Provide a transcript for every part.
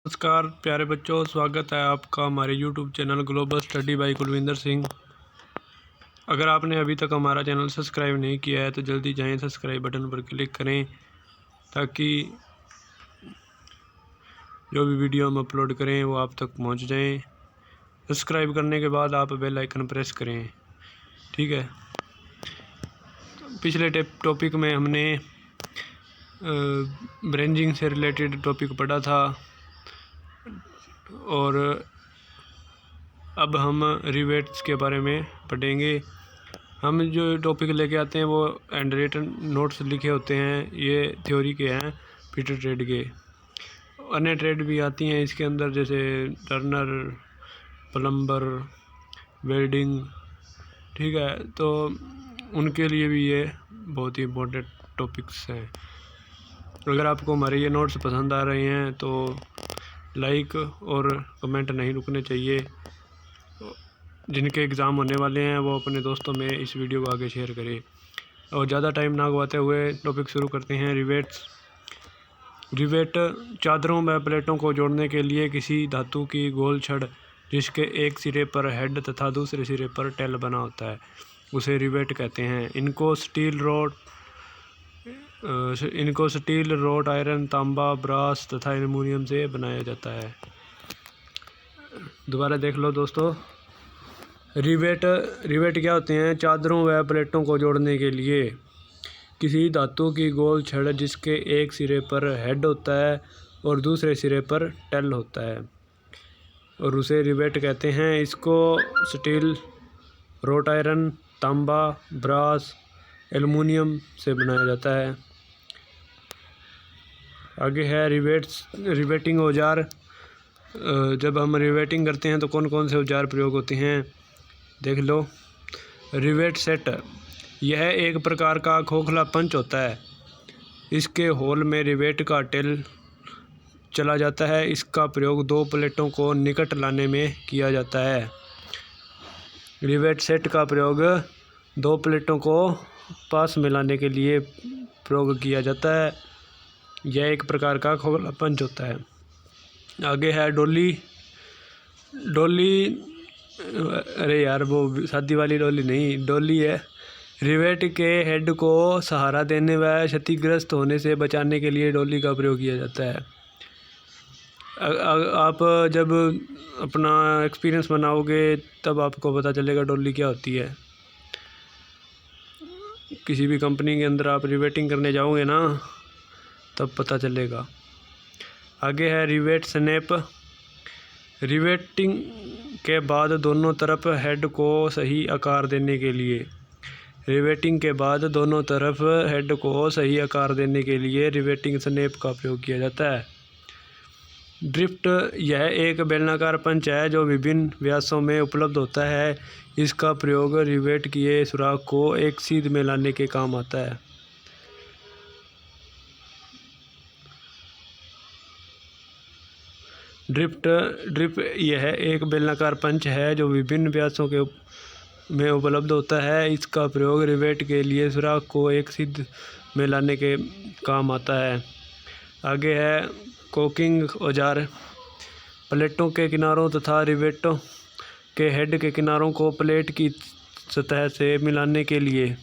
नमस्कार प्यारे बच्चों, स्वागत है आपका हमारे YouTube channel Global Study by Kulwinder Singh. अगर आपने अभी तक हमारा चैनल सब्सक्राइब नहीं किया है तो जल्दी जाएं, सब्सक्राइब बटन पर क्लिक करें ताकि जो भी वीडियो हम अपलोड करें वो आप तक पहुंच जाएं। सब्सक्राइब करने के बाद आप बेल आइकन प्रेस करें, ठीक है। पिछले टॉपिक में हमने ब्रेंजिंग से रिलेटेड टॉपिक पढ़ा था और अब हम रिवेट्स के बारे में पढ़ेंगे। हम जो टॉपिक लेके आते हैं वो हैंड रिटन नोट्स लिखे होते हैं, ये थ्योरी के हैं, पीटर ट्रेड के। अन्य ट्रेड भी आती हैं इसके अंदर, जैसे टर्नर, प्लम्बर, वेल्डिंग, ठीक है। तो उनके लिए भी ये बहुत ही इम्पोर्टेंट टॉपिक्स हैं। अगर आपको हमारे ये नोट्स पसंद आ रहे हैं तो लाइक और कमेंट नहीं रुकने चाहिए। जिनके एग्ज़ाम होने वाले हैं वो अपने दोस्तों में इस वीडियो को आगे शेयर करें। और ज़्यादा टाइम ना गवाते हुए टॉपिक शुरू करते हैं। रिवेट्स। रिवेट चादरों व प्लेटों को जोड़ने के लिए किसी धातु की गोल छड़ जिसके एक सिरे पर हेड तथा दूसरे सिरे पर टेल बना होता है उसे रिवेट कहते हैं। इनको स्टील रोड आयरन, तांबा, ब्रास तथा एल्युमिनियम से बनाया जाता है। दोबारा देख लो दोस्तों। रिवेट क्या होते हैं? चादरों व प्लेटों को जोड़ने के लिए किसी धातु की गोल छड़ जिसके एक सिरे पर हेड होता है और दूसरे सिरे पर टेल होता है और उसे रिवेट कहते हैं। इसको स्टील, रोट आयरन, तांबा, ब्रास, एल्युमिनियम से बनाया जाता है। आगे है रिवेटिंग औजार। जब हम रिवेटिंग करते हैं तो कौन कौन से औजार प्रयोग होते हैं देख लो। रिवेट सेट, यह एक प्रकार का खोखला पंच होता है। इसके होल में रिवेट का टेल चला जाता है। इसका प्रयोग दो प्लेटों को निकट लाने में किया जाता है। रिवेट सेट का प्रयोग दो प्लेटों को पास में लाने के लिए प्रयोग किया जाता है। यह एक प्रकार का खोखला पंच होता है। आगे है डोली। अरे यार, वो शादी वाली डोली नहीं, डोली है। रिवेट के हेड को सहारा देने व क्षतिग्रस्त होने से बचाने के लिए डोली का प्रयोग किया जाता है। आप जब अपना एक्सपीरियंस बनाओगे तब आपको पता चलेगा डोली क्या होती है। किसी भी कंपनी के अंदर आप रिवेटिंग करने जाओगे ना तब पता चलेगा। आगे है रिवेट स्नैप। रिवेटिंग के बाद दोनों तरफ हेड को सही आकार देने के लिए रिवेटिंग स्नैप का प्रयोग किया जाता है। ड्रिफ्ट, यह एक बेलनाकार पंच है जो विभिन्न व्यासों में उपलब्ध होता है। इसका प्रयोग रिवेट किए सुराख को एक सीध में लाने के काम आता है। ड्रिफ्ट यह एक बेलनाकार पंच है जो विभिन्न व्यासों में उपलब्ध होता है। इसका प्रयोग रिवेट के लिए सुराख को एक सीध में लाने के काम आता है। आगे है कोकिंग औजार। प्लेटों के किनारों तथा रिवेटों के हेड के किनारों को प्लेट की सतह से मिलाने के लिए।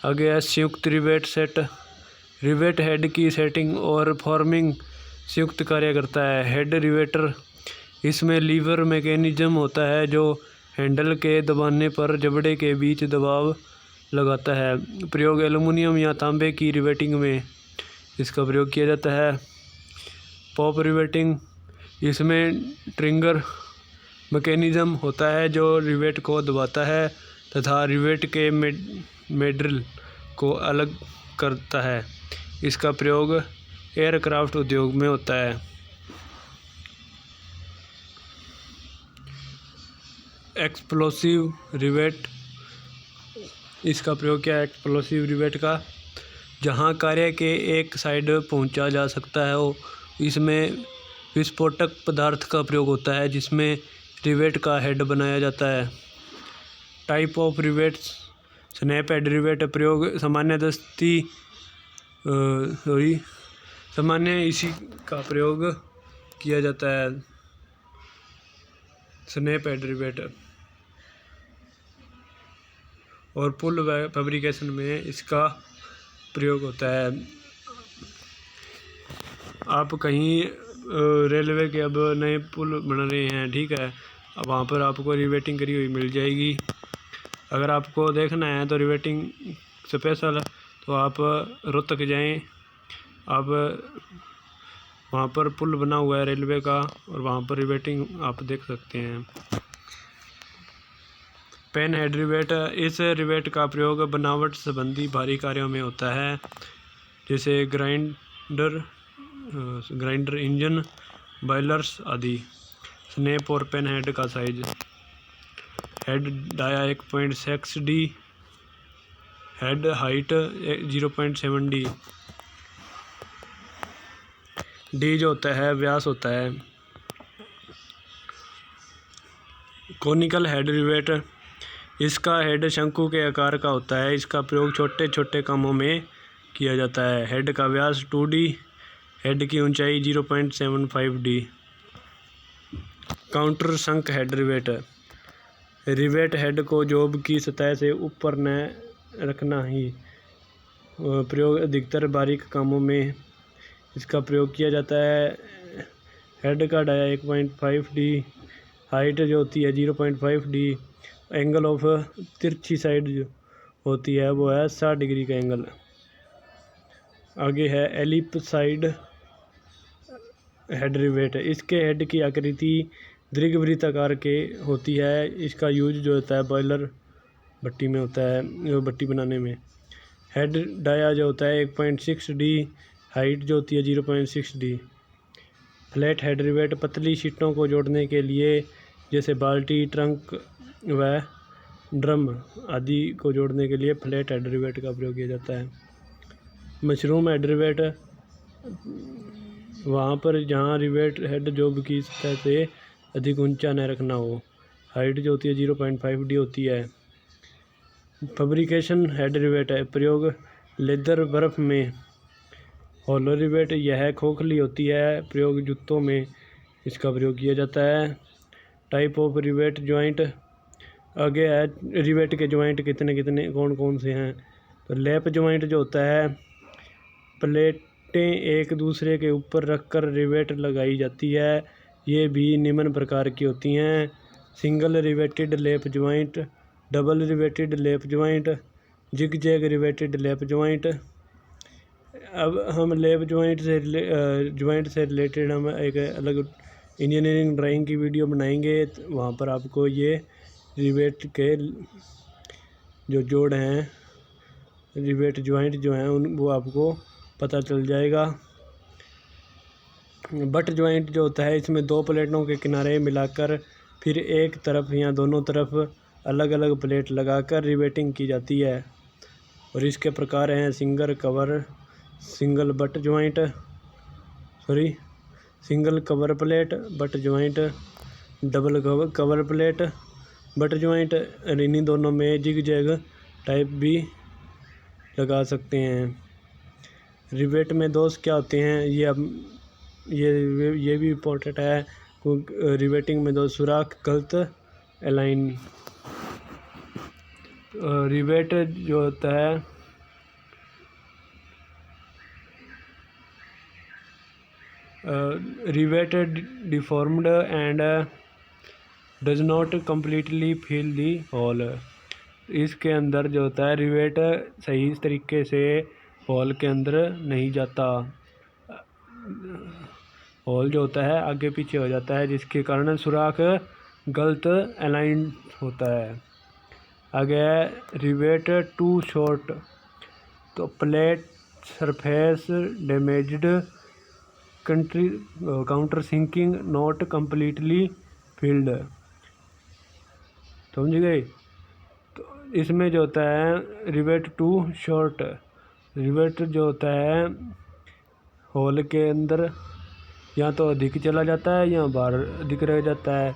आगे है संयुक्त रिवेट सेट। रिवेट हेड की सेटिंग और फॉर्मिंग संयुक्त कार्य करता है। हेड रिवेटर, इसमें लीवर मैकेनिज्म होता है जो हैंडल के दबाने पर जबड़े के बीच दबाव लगाता है। प्रयोग एल्युमिनियम या तांबे की रिवेटिंग में इसका प्रयोग किया जाता है। पॉप रिवेटिंग, इसमें ट्रिगर मैकेनिज्म होता है जो रिवेट को दबाता है तथा रिवेट के मेड्रिल को अलग करता है। इसका प्रयोग एयरक्राफ्ट उद्योग में होता है। एक्सप्लोसिव रिवेट, इसका प्रयोग क्या है एक्सप्लोसिव रिवेट का? जहां कार्य के एक साइड पहुंचा जा सकता है हो, इसमें विस्फोटक पदार्थ का प्रयोग होता है जिसमें रिवेट का हेड बनाया जाता है। Type of rivets. Snap head rivet प्रयोग सामान्य इसी का प्रयोग किया जाता है स्नैप हेड रिवेट, और पुल फैब्रिकेशन में इसका प्रयोग होता है। आप कहीं रेलवे के अब नए पुल बन रहे हैं, ठीक है, अब वहाँ पर आपको रिवेटिंग करी हुई मिल जाएगी। अगर आपको देखना है तो रिवेटिंग स्पेशल, तो आप रोहतक जाएं, आप वहाँ पर पुल बना हुआ है रेलवे का, और वहाँ पर रिवेटिंग आप देख सकते हैं। पेन हेड रिवेट, इस रिवेट का प्रयोग बनावट संबंधी भारी कार्यों में होता है, जैसे ग्राइंडर इंजन, बॉयलर्स आदि। स्नैप और पेन हेड का size, head dia 1.6 D, head height 0.7 D. D जो होता है व्यास होता है। कोनिकल हेड रिवेट, इसका हेड शंकु के आकार का होता है। इसका प्रयोग छोटे छोटे कामों में किया जाता है। हेड का व्यास 2 डी, हेड की ऊंचाई 0.75 डी। काउंटर संक हेड रिवेट, रिवेट हेड को जॉब की सतह से ऊपर न रखना ही प्रयोग अधिकतर बारीक कामों में इसका प्रयोग किया जाता है। हेड का डाया 1.5 डी, हाइट जो होती है 0.5 डी, एंगल ऑफ तिरछी साइड जो होती है वो है 60 डिग्री का एंगल। आगे है एलिप साइड हेड रिवेट, इसके हेड की आकृति दीर्घवृत्ताकार के होती है। इसका यूज जो होता है बॉयलर भट्टी में होता है, जो भट्टी बनाने में। हेड डाया जो होता है 1.6 डी, हाइट जो होती है 0.6 डी। फ्लैट हेड रिवेट, पतली शीटों को जोड़ने के लिए, जैसे बाल्टी, ट्रंक व ड्रम आदि को जोड़ने के लिए फ्लैट हेड रिवेट का प्रयोग किया जाता है। मशरूम हेड रिवेट, वहाँ पर जहाँ रिवेट हेड जॉब की सतह से अधिक ऊंचा न रखना हो। हाइट जो होती है 0.5 डी होती है। फैब्रिकेशन हेड रिवेट है, प्रयोग लेदर बर्फ में। हॉलो रिवेट, यह खोखली होती है, प्रयोग जूतों में इसका प्रयोग किया जाता है। टाइप ऑफ रिवेट जॉइंट, आगे है रिवेट के जॉइंट कितने कितने कौन कौन से हैं। तो लैप जॉइंट जो होता है, प्लेटें एक दूसरे के ऊपर रखकर रिवेट लगाई जाती है, ये भी निम्न प्रकार की होती हैं। Single riveted lap joint, double riveted lap joint, zigzag riveted lap joint. अब हम लैप जॉइंट से रिलेटेड हम एक अलग इंजीनियरिंग ड्राइंग की वीडियो बनाएंगे, तो वहाँ पर आपको ये रिवेट के जो जोड़ हैं, रिवेट जॉइंट जो हैं वो आपको पता चल जाएगा। बट जॉइंट जो होता है, इसमें दो प्लेटों के किनारे मिलाकर फिर एक तरफ या दोनों तरफ अलग अलग प्लेट लगाकर रिवेटिंग की जाती है। और इसके प्रकार हैं single cover plate butt joint, double cover plate butt joint. इन्हीं दोनों में जिग जैग टाइप भी लगा सकते हैं। रिवेट में दोष क्या होते हैं, ये भी इम्पोर्टेंट है। रिवेटिंग में दो सुराख गलत अलाइन। रिवेट जो होता है rivet deformed end does not completely fill the hole. इसके अंदर जो होता है रिवेट सही तरीके से होल के अंदर नहीं जाता। होल जो होता है आगे पीछे हो जाता है, जिसके कारण सुराख गलत अलाइन होता है। आगे है रिवेट टू शॉर्ट, तो plate surface damaged, counter sinking not completely filled. समझ गए। तो इसमें जो होता है रिवेट टू शॉर्ट, रिवेट जो होता है होल के अंदर या तो अधिक चला जाता है या बाहर अधिक रह जाता है,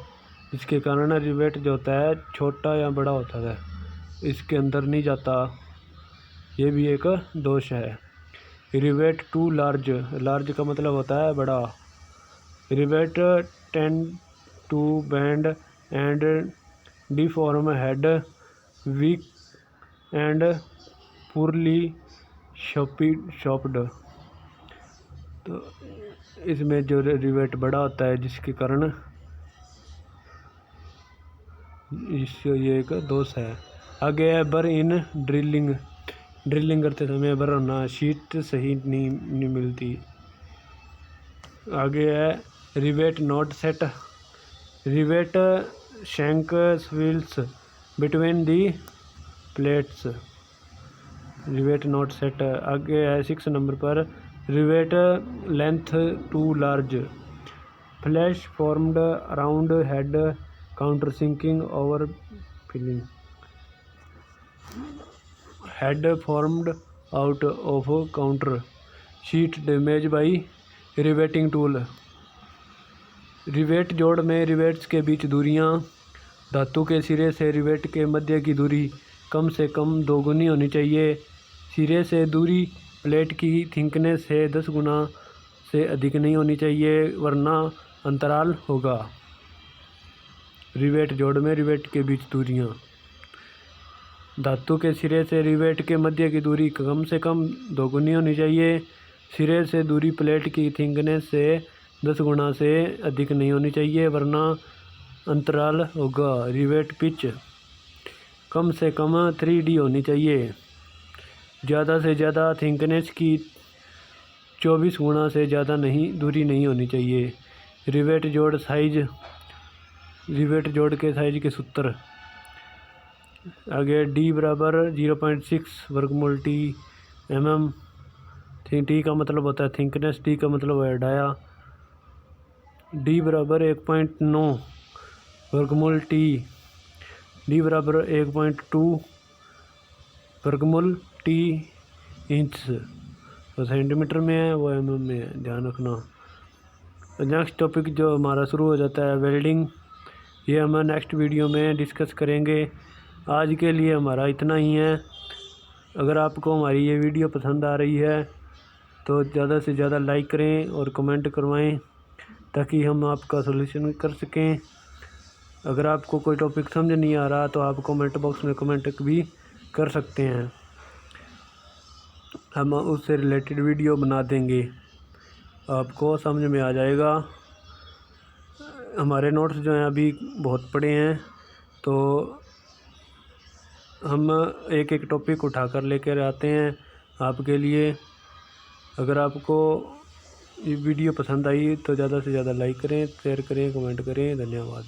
इसके कारण रिवेट जो होता है छोटा या बड़ा होता है, इसके अंदर नहीं जाता। ये भी एक दोष है। रिवेट टू लार्ज, लार्ज का मतलब होता है बड़ा, rivet tend to bend and deform head weak and poorly shaped. तो इसमें जो रिवेट बड़ा होता है जिसके कारण इससे ये एक दोष है। आगे है बर इन ड्रिलिंग करते समय बर होना, शीट सही नहीं मिलती। आगे है rivet not set, rivet shank wheels between the plates, rivet not set. आगे है 6 नंबर पर rivet length too large, flash formed around head counter sinking over filling, head formed out of counter sheet damage by riveting tool. Rivet जोड़ में rivets के बीच दूरियां, धातु के सिरे से रिवेट के मध्य की दूरी कम से कम 2 गुनी होनी चाहिए। सिरे से दूरी प्लेट की थिकनेस से 10 गुना से अधिक नहीं होनी चाहिए वरना अंतराल होगा। रिवेट जोड़ में रिवेट के बीच दूरियां, धातु के सिरे से रिवेट के मध्य की दूरी कम से कम 2 गुनी होनी चाहिए। सिरे से दूरी प्लेट की थिकनेस से 10 गुना से अधिक नहीं होनी चाहिए वरना अंतराल होगा। रिवेट पिच कम से कम 3D होनी चाहिए। ज़्यादा से ज़्यादा थिकनेस की 24 गुना से ज़्यादा दूरी नहीं होनी चाहिए। रिवेट जोड़ साइज, रिवेट जोड़ के साइज के सूत्र। आगे D बराबर 0.6 वर्गमूल टी mm। टी का मतलब होता है थिकनेस, टी का मतलब है डाया। D बराबर 1.9 वर्गमूल टी, D बराबर 1.2 वर्गमूल टी इंच। तो सेंटीमीटर में है वो mm में है, ध्यान रखना। नेक्स्ट टॉपिक जो हमारा शुरू हो जाता है वेल्डिंग, ये हम नेक्स्ट वीडियो में डिस्कस करेंगे। आज के लिए हमारा इतना ही है। अगर आपको हमारी ये वीडियो पसंद आ रही है तो ज़्यादा से ज़्यादा लाइक करें और कमेंट करवाएं ताकि हम आपका सॉल्यूशन कर सकें। अगर आपको कोई टॉपिक समझ नहीं आ रहा तो आप कमेंट बॉक्स में कमेंट भी कर सकते हैं, हम उससे रिलेटेड वीडियो बना देंगे, आपको समझ में आ जाएगा। हमारे नोट्स जो हैं अभी बहुत पड़े हैं तो हम एक एक टॉपिक उठा कर लेकर आते हैं आपके लिए। अगर आपको ये वीडियो पसंद आई तो ज़्यादा से ज़्यादा लाइक करें, शेयर करें, कमेंट करें। धन्यवाद।